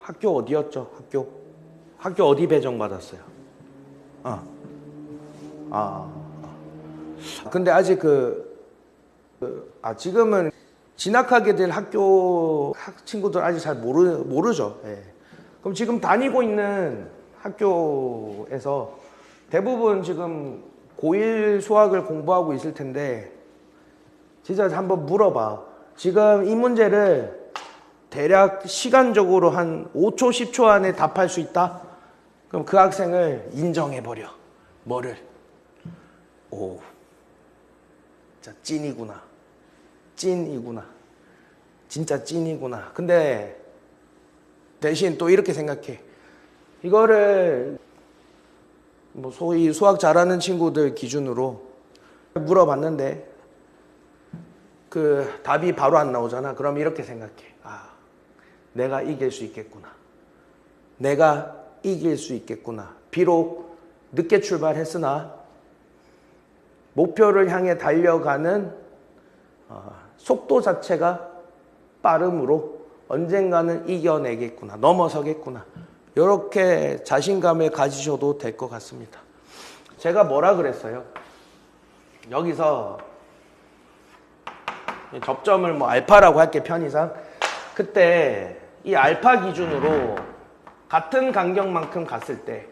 학교 어디였죠? 학교 어디 배정받았어요? 근데 아직 지금은 진학하게 될 학교 친구들 아직 잘 모르죠. 예. 그럼 지금 다니고 있는 학교에서 대부분 지금 고1 수학을 공부하고 있을 텐데 진짜 한번 물어봐. 지금 이 문제를 대략 시간적으로 한 5초, 10초 안에 답할 수 있다? 그럼 그 학생을 인정해버려. 뭐를? 오, 진짜 찐이구나. 진짜 찐이구나. 근데 대신 또 이렇게 생각해. 이거를 뭐 소위 수학 잘하는 친구들 기준으로 물어봤는데 그 답이 바로 안 나오잖아. 그럼 이렇게 생각해. 내가 이길 수 있겠구나. 내가 이길 수 있겠구나. 비록 늦게 출발했으나 목표를 향해 달려가는 속도 자체가 빠름으로 언젠가는 이겨내겠구나. 넘어서겠구나. 이렇게 자신감을 가지셔도 될 것 같습니다. 제가 뭐라 그랬어요? 여기서 접점을 뭐 알파라고 할게, 편의상. 그때 이 알파 기준으로 같은 간격만큼 갔을 때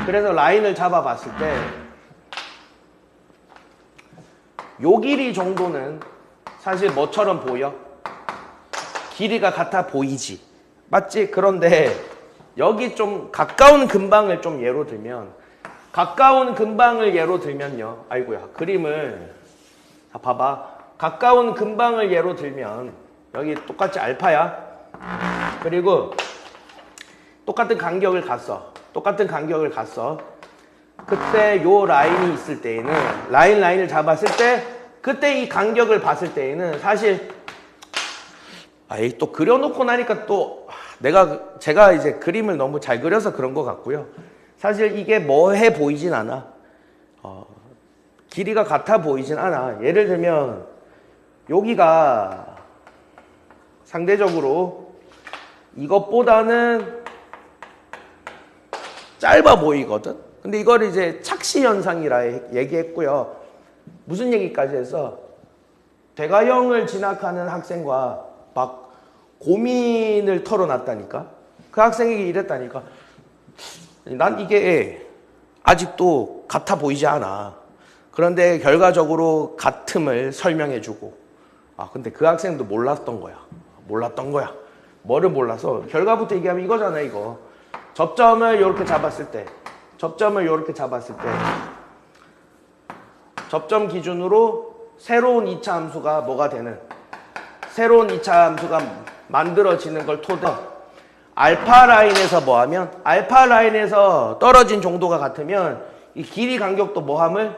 그래서 라인을 잡아봤을 때 요 길이 정도는 사실 뭐처럼 보여? 길이가 같아 보이지. 맞지? 그런데 여기 좀 가까운 근방을 좀 예로 들면요. 아이고야, 그림을 봐봐. 가까운 근방을 예로 들면 여기 똑같이 알파야. 그리고 똑같은 간격을 갔어. 그때 요 라인이 있을 때에는 라인을 잡았을 때 그때 이 간격을 봤을 때에는 사실 또 그려놓고 나니까 또 제가 이제 그림을 너무 잘 그려서 그런 것 같고요. 사실 이게 뭐해 보이진 않아. 길이가 같아 보이진 않아. 예를 들면 여기가 상대적으로 이것보다는 짧아 보이거든. 근데 이걸 이제 착시 현상이라 얘기했고요. 무슨 얘기까지 해서 대가형을 진학하는 학생과 막 고민을 털어놨다니까. 그 학생에게 이랬다니까. 난 이게 아직도 같아 보이지 않아. 그런데 결과적으로 같음을 설명해주고. 근데 그 학생도 몰랐던 거야. 뭐를 몰라서 결과부터 얘기하면 이거잖아, 이거. 접점을 이렇게 잡았을 때 접점 기준으로 새로운 2차 함수가 뭐가 되는, 새로운 2차 함수가 만들어지는 걸 토대로 알파 라인에서 뭐하면, 알파 라인에서 떨어진 정도가 같으면 이 길이 간격도 뭐함을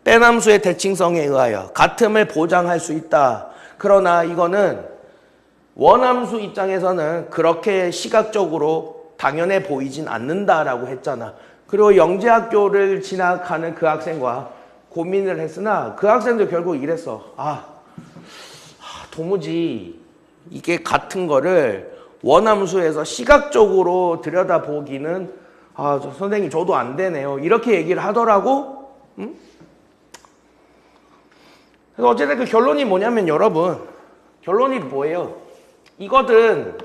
뺀함수의 대칭성에 의하여 같음을 보장할 수 있다. 그러나 이거는 원함수 입장에서는 그렇게 시각적으로 당연해 보이진 않는다라고 했잖아. 그리고 영재학교를 진학하는 그 학생과 고민을 했으나 그 학생도 결국 이랬어. 도무지 이게 같은 거를 원함수에서 시각적으로 들여다보기는 선생님 저도 안 되네요. 이렇게 얘기를 하더라고. 응? 그래서 어쨌든 그 결론이 뭐냐면 여러분, 결론이 뭐예요? 이거든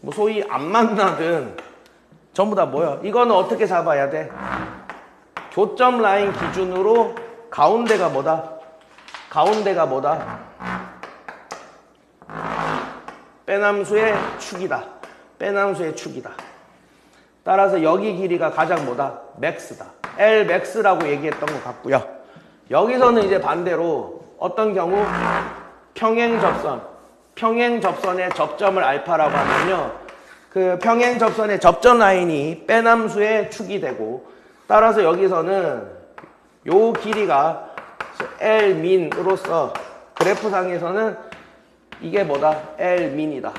뭐 소위 안 만나든 전부 다 뭐야? 이거는 어떻게 잡아야 돼? 교점 라인 기준으로 가운데가 뭐다? 뺀함수의 축이다. 따라서 여기 길이가 가장 뭐다? 맥스다. L 맥스라고 얘기했던 것 같고요. 여기서는 이제 반대로 어떤 경우 평행접선의 접점을 알파라고 하면요. 그 평행접선의 접점 라인이 뺀함수의 축이 되고, 따라서 여기서는 요 길이가 L 민으로서 그래프상에서는 이게 뭐다? L 민이다.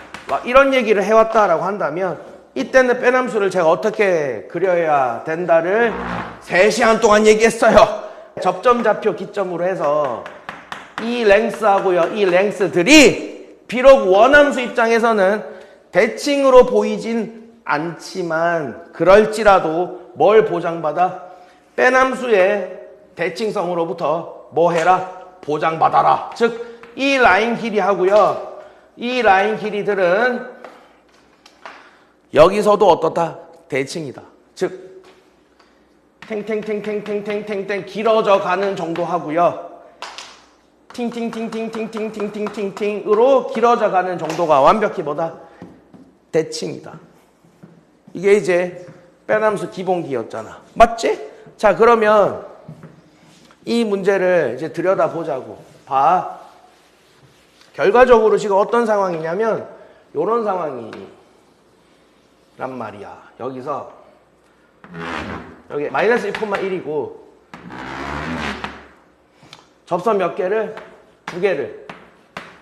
이런 얘기를 해왔다라고 한다면 이때는 뺀함수를 제가 어떻게 그려야 된다를 3시간 동안 얘기했어요. 접점 좌표 기점으로 해서 이 랭스하고요, 이 랭스들이 비록 원함수 입장에서는 대칭으로 보이진 않지만 그럴지라도 뭘 보장받아? 뺀함수의 대칭성으로부터 뭐 해라? 보장받아라. 즉, 이 라인 길이하고요, 이 라인 길이들은 여기서도 어떻다? 대칭이다. 즉, 탱탱탱탱탱탱탱탱 길어져 가는 정도 하고요. 팅팅팅팅팅팅팅팅팅팅으로 길어져 가는 정도가 완벽히 뭐다? 대칭이다. 이게 이제 뺀함수 기본기였잖아. 맞지? 자, 그러면 이 문제를 이제 들여다보자고. 봐. 결과적으로 지금 어떤 상황이냐면 이런 상황이란 말이야. 여기서 여기 마이너스 1,1이고 접선 몇 개를? 2개를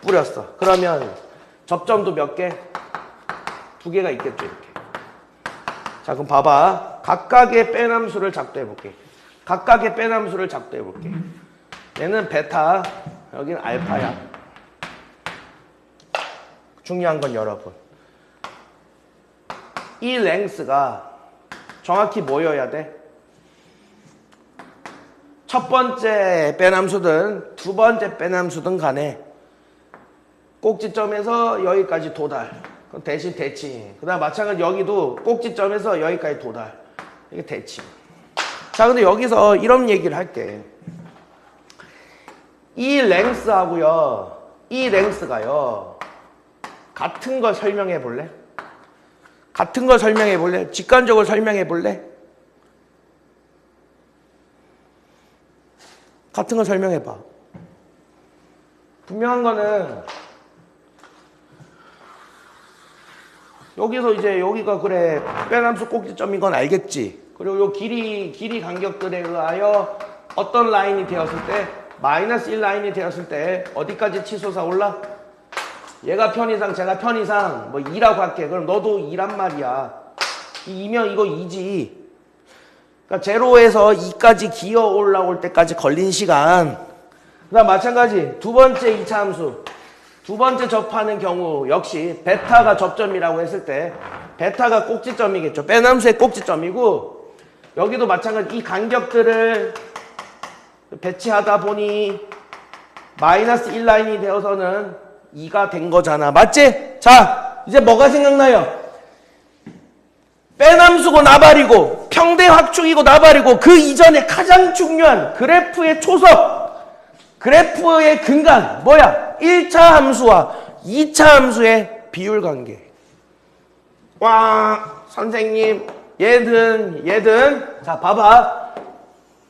뿌렸어. 그러면 접점도 몇 개? 2개가 있겠죠, 이렇게. 자, 그럼 봐봐. 각각의 뺀함수를 작도해볼게. 각각의 뺀함수를 작도해볼게. 얘는 베타, 여기는 알파야. 중요한 건 여러분, 이 랭스가 정확히 뭐여야 돼? 첫 번째 뺀함수든 두 번째 뺀함수든 간에 꼭지점에서 여기까지 도달. 그럼 대신 대칭. 그 다음 마찬가지로 여기도 꼭지점에서 여기까지 도달. 이게 대칭. 자, 근데 여기서 이런 얘기를 할게. 이 랭스하고요, 이 랭스가요, 같은 걸 설명해 볼래? 같은 걸 설명해 볼래? 직관적으로 설명해 볼래? 같은 걸 설명해 봐. 분명한 거는 여기서 이제 여기가 그래 뺀함수 꼭지점인 건 알겠지. 그리고 요 길이 간격들에 의하여 어떤 라인이 되었을 때 마이너스 1 라인이 되었을 때 어디까지 치솟아 올라? 얘가 편이상 제가 편이상 뭐 2라고 할게. 그럼 너도 2란 말이야. 2면 이거 2지. 그러니까 제로에서 2까지 기어 올라올 때까지 걸린 시간. 그 다음 마찬가지 두 번째 2차 함수. 두 번째 접하는 경우 역시 베타가 접점이라고 했을 때 베타가 꼭지점이겠죠. 뺀함수의 꼭지점이고 여기도 마찬가지 이 간격들을 배치하다 보니 마이너스 1 라인이 되어서는 2가 된 거잖아. 맞지? 자, 이제 뭐가 생각나요? 뺀함수고 나발이고 평대 확충이고 나발이고 그 이전에 가장 중요한 그래프의 초석, 그래프의 근간 뭐야? 1차 함수와 2차 함수의 비율 관계. 와, 선생님 얘든 자 봐봐.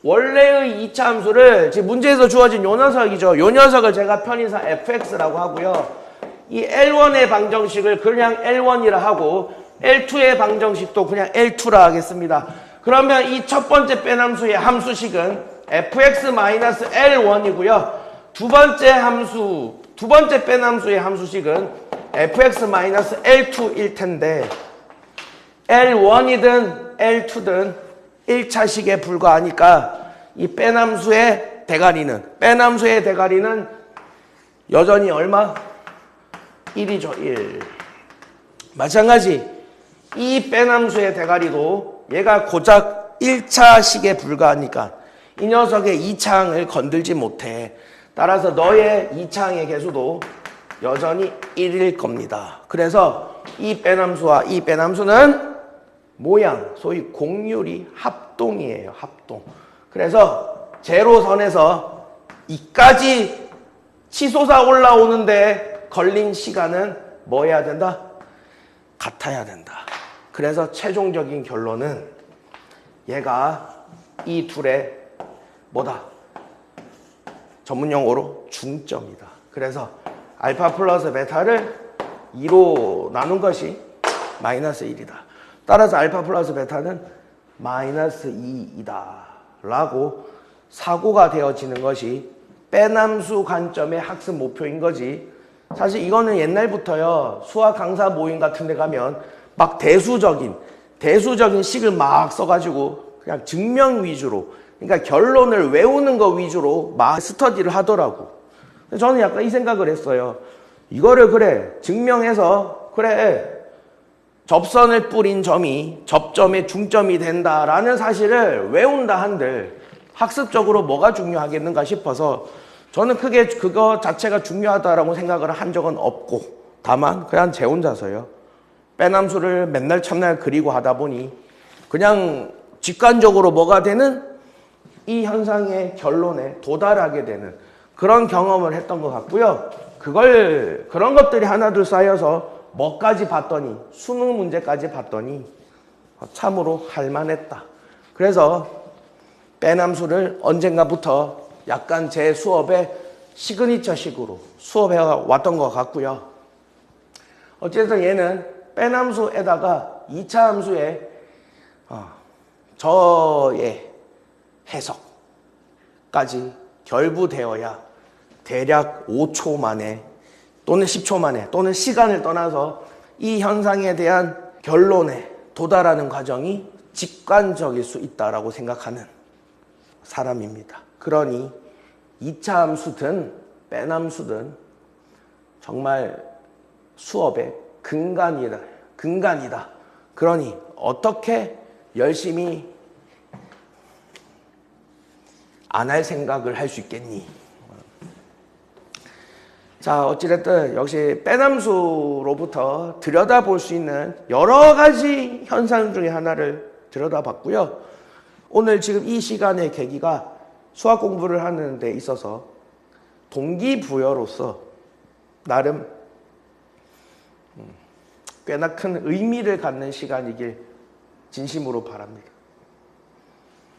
원래의 2차 함수를 지금 문제에서 주어진 요 녀석이죠. 요 녀석을 제가 편의상 fx라고 하고요. 이 L1의 방정식을 그냥 L1이라 하고 L2의 방정식도 그냥 L2라 하겠습니다. 그러면 이 첫 번째 뺀함수의 함수식은 fx-L1이고요. 두 번째 뺀함수의 함수식은 fx-L2일 텐데 L1이든 L2든 1차식에 불과하니까 이 뺀함수의 대가리는 여전히 얼마? 1이죠, 1. 마찬가지 이 뺀함수의 대가리도 얘가 고작 1차식에 불과하니까 이 녀석의 2차항을 건들지 못해. 따라서 너의 2차항의 개수도 여전히 1일 겁니다. 그래서 이 뺀함수와 이 뺀함수는 모양, 소위 공률이 합동이에요. 합동. 그래서 제로선에서 2까지 치솟아 올라오는데 걸린 시간은 뭐 해야 된다? 같아야 된다. 그래서 최종적인 결론은 얘가 이 둘의 뭐다? 전문용어로 중점이다. 그래서 알파 플러스 베타를 2로 나눈 것이 마이너스 1이다. 따라서 알파 플러스 베타는 마이너스 2이다 라고 사고가 되어지는 것이 뺀함수 관점의 학습 목표인 거지. 사실 이거는 옛날부터요, 수학 강사 모임 같은 데 가면 막 대수적인 식을 막 써가지고 그냥 증명 위주로, 그러니까 결론을 외우는 거 위주로 막 스터디를 하더라고. 저는 약간 이 생각을 했어요. 이거를 그래 증명해서 그래 접선을 뿌린 점이 접점의 중점이 된다라는 사실을 외운다 한들 학습적으로 뭐가 중요하겠는가 싶어서 저는 크게 그거 자체가 중요하다라고 생각을 한 적은 없고 다만 그냥 제 혼자서요. 빼남수를 맨날 첫날 그리고 하다 보니 그냥 직관적으로 뭐가 되는 이 현상의 결론에 도달하게 되는 그런 경험을 했던 것 같고요. 그런 것들이 하나둘 쌓여서 뭐까지 봤더니 수능 문제까지 봤더니 참으로 할만했다. 그래서 빼남수를 언젠가부터 약간 제 수업의 시그니처식으로 수업해 왔던 것 같고요. 어쨌든 얘는 빼남수에다가 2차 함수의 저의 해석까지 결부되어야 대략 5초 만에 또는 10초 만에 또는 시간을 떠나서 이 현상에 대한 결론에 도달하는 과정이 직관적일 수 있다고 생각하는 사람입니다. 그러니 2차 함수든 빼남수든 정말 수업의 근간이다. 그러니 어떻게 열심히 안 할 생각을 할 수 있겠니? 자, 어찌됐든 역시 빼남수로부터 들여다볼 수 있는 여러 가지 현상 중에 하나를 들여다봤고요. 오늘 지금 이 시간의 계기가 수학 공부를 하는 데 있어서 동기부여로서 나름 꽤나 큰 의미를 갖는 시간이길 진심으로 바랍니다.